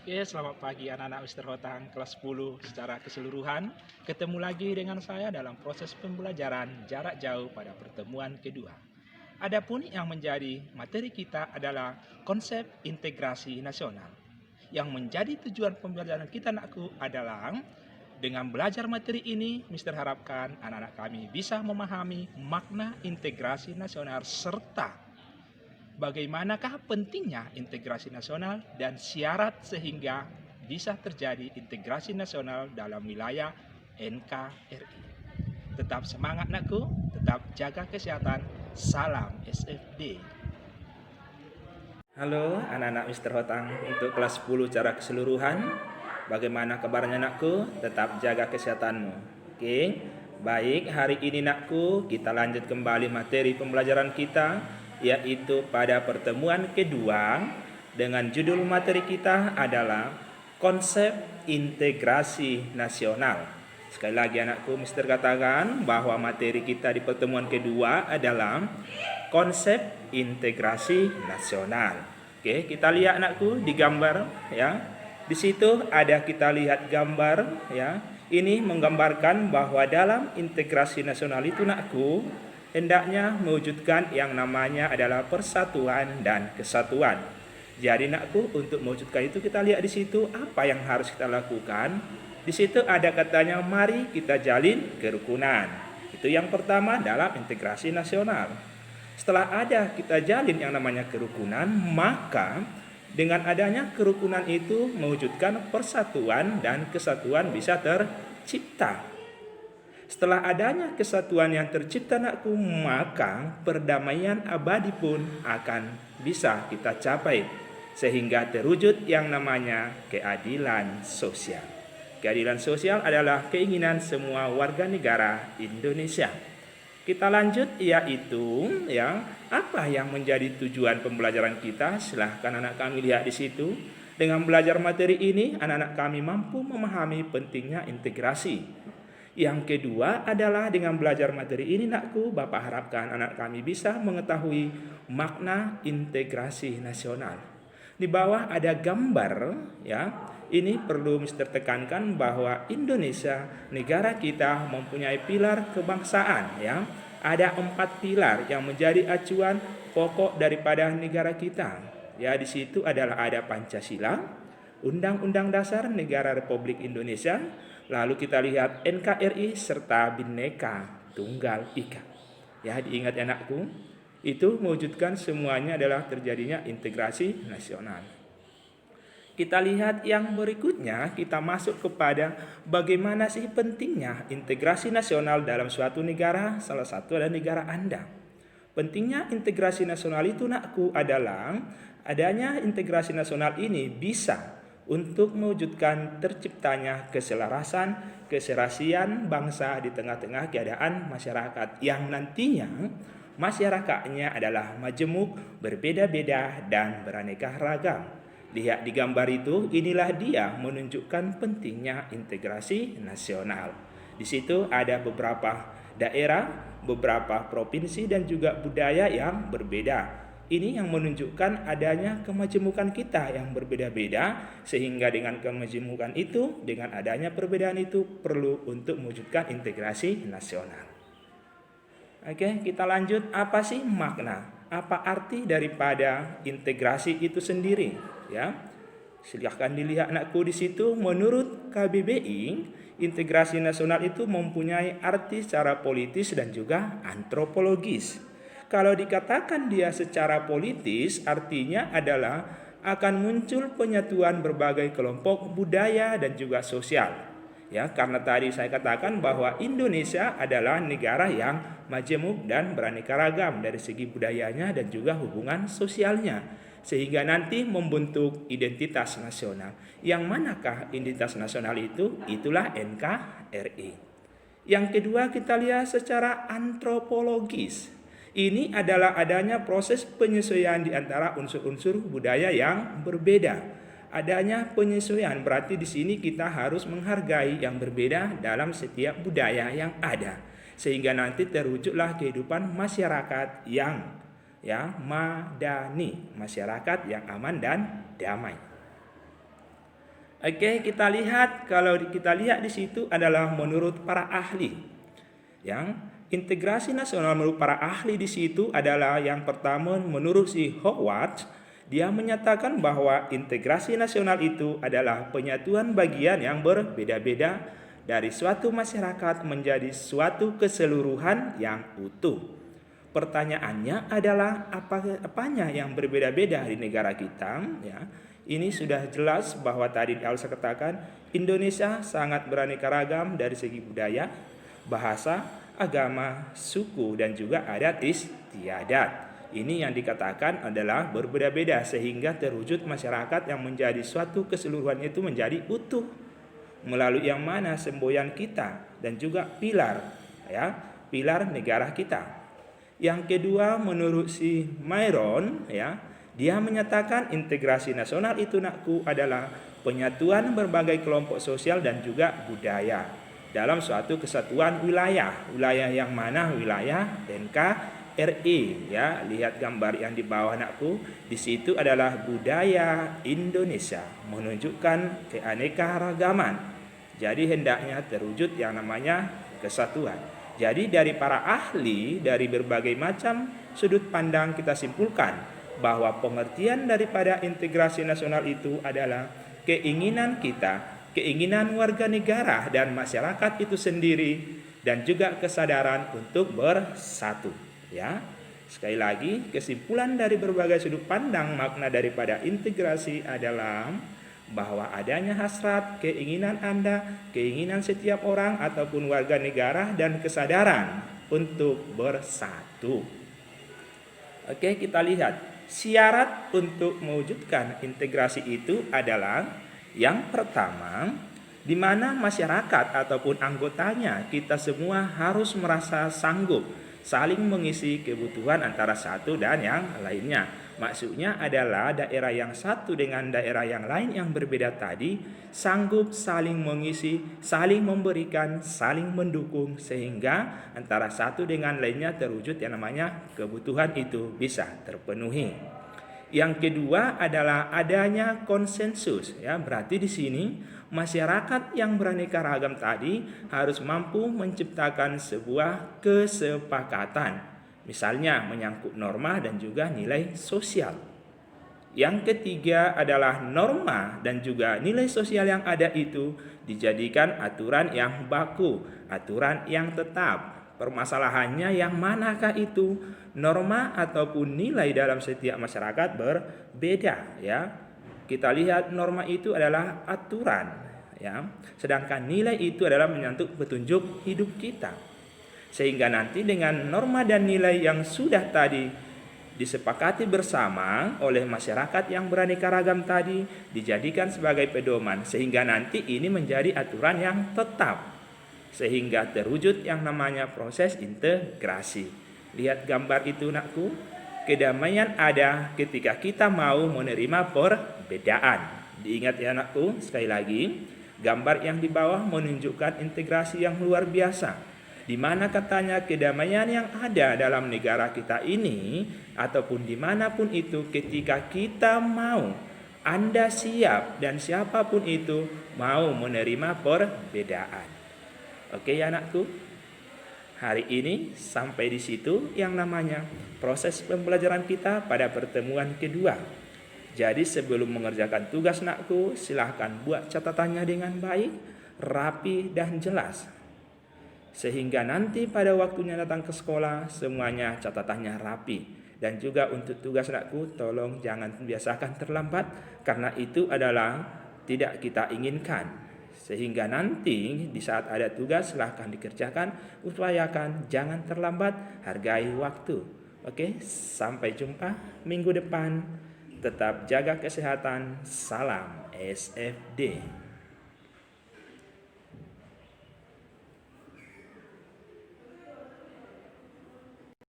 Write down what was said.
Oke, selamat pagi anak-anak Mister Hotang kelas 10 secara keseluruhan. Ketemu lagi dengan saya dalam proses pembelajaran jarak jauh pada pertemuan kedua. Adapun yang menjadi materi kita adalah konsep integrasi nasional. Yang menjadi tujuan pembelajaran kita nakku adalah dengan belajar materi ini, Mister harapkan anak-anak kami bisa memahami makna integrasi nasional serta bagaimanakah pentingnya integrasi nasional dan syarat sehingga bisa terjadi integrasi nasional dalam wilayah NKRI. Tetap semangat nakku, tetap jaga kesehatan. Salam SFD. Halo anak-anak Mister Hotang untuk kelas 10 secara keseluruhan. Bagaimana kabarnya nakku? Tetap jaga kesehatanmu. Oke. Baik, hari ini nakku kita lanjut kembali materi pembelajaran kita, yaitu pada pertemuan kedua dengan judul materi kita adalah konsep integrasi nasional. Sekali lagi anakku, Mister katakan bahwa materi kita di pertemuan kedua adalah konsep integrasi nasional. Oke, kita lihat anakku di gambar ya. Di situ ada kita lihat gambar ya. Ini menggambarkan bahwa dalam integrasi nasional itu nakku hendaknya mewujudkan yang namanya adalah persatuan dan kesatuan. Jadi nakku, untuk mewujudkan itu kita lihat di situ apa yang harus kita lakukan. Di situ ada katanya mari kita jalin kerukunan. Itu yang pertama dalam integrasi nasional. Setelah ada kita jalin yang namanya kerukunan, maka dengan adanya kerukunan itu mewujudkan persatuan dan kesatuan bisa tercipta. Setelah adanya kesatuan yang tercipta nakku, maka perdamaian abadi pun akan bisa kita capai sehingga terwujud yang namanya keadilan sosial. Keadilan sosial adalah keinginan semua warga negara Indonesia. Kita lanjut, yaitu ya, apa yang menjadi tujuan pembelajaran kita? Silahkan anak kami lihat di situ. Dengan belajar materi ini, anak-anak kami mampu memahami pentingnya integrasi. Yang kedua adalah dengan belajar materi ini nakku, Bapak harapkan anak kami bisa mengetahui makna integrasi nasional. Di bawah ada gambar ya. Ini perlu Mister tekankan bahwa Indonesia, negara kita mempunyai pilar kebangsaan ya. Ada 4 pilar yang menjadi acuan pokok daripada negara kita. Ya, di situ adalah ada Pancasila, Undang-Undang Dasar Negara Republik Indonesia, lalu kita lihat NKRI serta Bhinneka Tunggal Ika. Ya, diingat anakku, itu mewujudkan semuanya adalah terjadinya integrasi nasional. Kita lihat yang berikutnya, kita masuk kepada bagaimana sih pentingnya integrasi nasional dalam suatu negara, salah satu adalah negara Anda. Pentingnya integrasi nasional itu nakku adalah adanya integrasi nasional ini bisa untuk mewujudkan terciptanya keselarasan, keserasian bangsa di tengah-tengah keadaan masyarakat yang nantinya masyarakatnya adalah majemuk, berbeda-beda dan beraneka ragam. Lihat di gambar itu, inilah dia menunjukkan pentingnya integrasi nasional. Di situ ada beberapa daerah, beberapa provinsi dan juga budaya yang berbeda. Ini yang menunjukkan adanya kemajemukan kita yang berbeda-beda, sehingga dengan kemajemukan itu, dengan adanya perbedaan itu perlu untuk mewujudkan integrasi nasional. Oke, kita lanjut. Apa sih makna? Apa arti daripada integrasi itu sendiri? Ya, silahkan dilihat anakku di situ. Menurut KBBI, integrasi nasional itu mempunyai arti secara politis dan juga antropologis. Kalau dikatakan dia secara politis, artinya adalah akan muncul penyatuan berbagai kelompok budaya dan juga sosial. Ya, karena tadi saya katakan bahwa Indonesia adalah negara yang majemuk dan beraneka ragam dari segi budayanya dan juga hubungan sosialnya, sehingga nanti membentuk identitas nasional. Yang manakah identitas nasional itu? Itulah NKRI. Yang kedua, kita lihat secara antropologis. Ini adalah adanya proses penyesuaian di antara unsur-unsur budaya yang berbeda. Adanya penyesuaian berarti di sini kita harus menghargai yang berbeda dalam setiap budaya yang ada, sehingga nanti terwujudlah kehidupan masyarakat yang madani, masyarakat yang aman dan damai. Oke, kalau kita lihat di situ adalah menurut para ahli. Yang integrasi nasional menurut para ahli di situ adalah yang pertama menurut si Howard, dia menyatakan bahwa integrasi nasional itu adalah penyatuan bagian yang berbeda-beda dari suatu masyarakat menjadi suatu keseluruhan yang utuh. Pertanyaannya adalah apanya yang berbeda-beda di negara kita, ya. Ini sudah jelas bahwa tadi saya katakan Indonesia sangat beraneka ragam dari segi budaya, bahasa, agama, suku, dan juga adat istiadat. Ini yang dikatakan adalah berbeda-beda sehingga terwujud masyarakat yang menjadi suatu keseluruhan itu menjadi utuh. Melalui yang mana semboyan kita dan juga pilar, ya, pilar negara kita. Yang kedua menurut si Myron, ya, dia menyatakan integrasi nasional itu nakku adalah penyatuan berbagai kelompok sosial dan juga budaya dalam suatu kesatuan wilayah. Wilayah yang mana? Wilayah NKRI, ya. Lihat gambar yang di bawah nakku. Di situ adalah budaya Indonesia menunjukkan keanekaragaman. Jadi hendaknya terwujud yang namanya kesatuan. Jadi dari para ahli dari berbagai macam sudut pandang kita simpulkan bahwa pengertian daripada integrasi nasional itu adalah keinginan kita, keinginan warga negara dan masyarakat itu sendiri dan juga kesadaran untuk bersatu, ya. Sekali lagi, kesimpulan dari berbagai sudut pandang makna daripada integrasi adalah bahwa adanya hasrat, keinginan Anda, keinginan setiap orang ataupun warga negara dan kesadaran untuk bersatu. Oke, kita lihat. Syarat untuk mewujudkan integrasi itu adalah yang pertama, di mana masyarakat ataupun anggotanya kita semua harus merasa sanggup saling mengisi kebutuhan antara satu dan yang lainnya. Maksudnya adalah daerah yang satu dengan daerah yang lain yang berbeda tadi sanggup saling mengisi, saling memberikan, saling mendukung sehingga antara satu dengan lainnya terwujud yang namanya kebutuhan itu bisa terpenuhi. Yang kedua adalah adanya konsensus, ya. Berarti di sini masyarakat yang beraneka ragam tadi harus mampu menciptakan sebuah kesepakatan. Misalnya menyangkut norma dan juga nilai sosial. Yang ketiga adalah norma dan juga nilai sosial yang ada itu dijadikan aturan yang baku, aturan yang tetap. Permasalahannya yang manakah itu? Norma ataupun nilai dalam setiap masyarakat berbeda, ya. Kita lihat norma itu adalah aturan, ya. Sedangkan nilai itu adalah menyangkut petunjuk hidup kita. Sehingga nanti dengan norma dan nilai yang sudah tadi disepakati bersama oleh masyarakat yang beraneka ragam tadi dijadikan sebagai pedoman sehingga nanti ini menjadi aturan yang tetap sehingga terwujud yang namanya proses integrasi. Lihat gambar itu nakku, kedamaian ada ketika kita mau menerima perbedaan. Diingat ya nakku, sekali lagi gambar yang di bawah menunjukkan integrasi yang luar biasa di mana katanya kedamaian yang ada dalam negara kita ini ataupun dimanapun itu ketika kita mau, Anda siap dan siapapun itu mau menerima perbedaan. Oke ya anakku, hari ini sampai di situ yang namanya proses pembelajaran kita pada pertemuan kedua. Jadi sebelum mengerjakan tugas nakku, silahkan buat catatannya dengan baik, rapi dan jelas. Sehingga nanti pada waktunya datang ke sekolah semuanya catatannya rapi. Dan juga untuk tugas anakku tolong jangan biasakan terlambat karena itu adalah tidak kita inginkan. Sehingga nanti di saat ada tugas silahkan dikerjakan, upayakan jangan terlambat, hargai waktu. Oke, sampai jumpa minggu depan. Tetap jaga kesehatan. Salam SFD.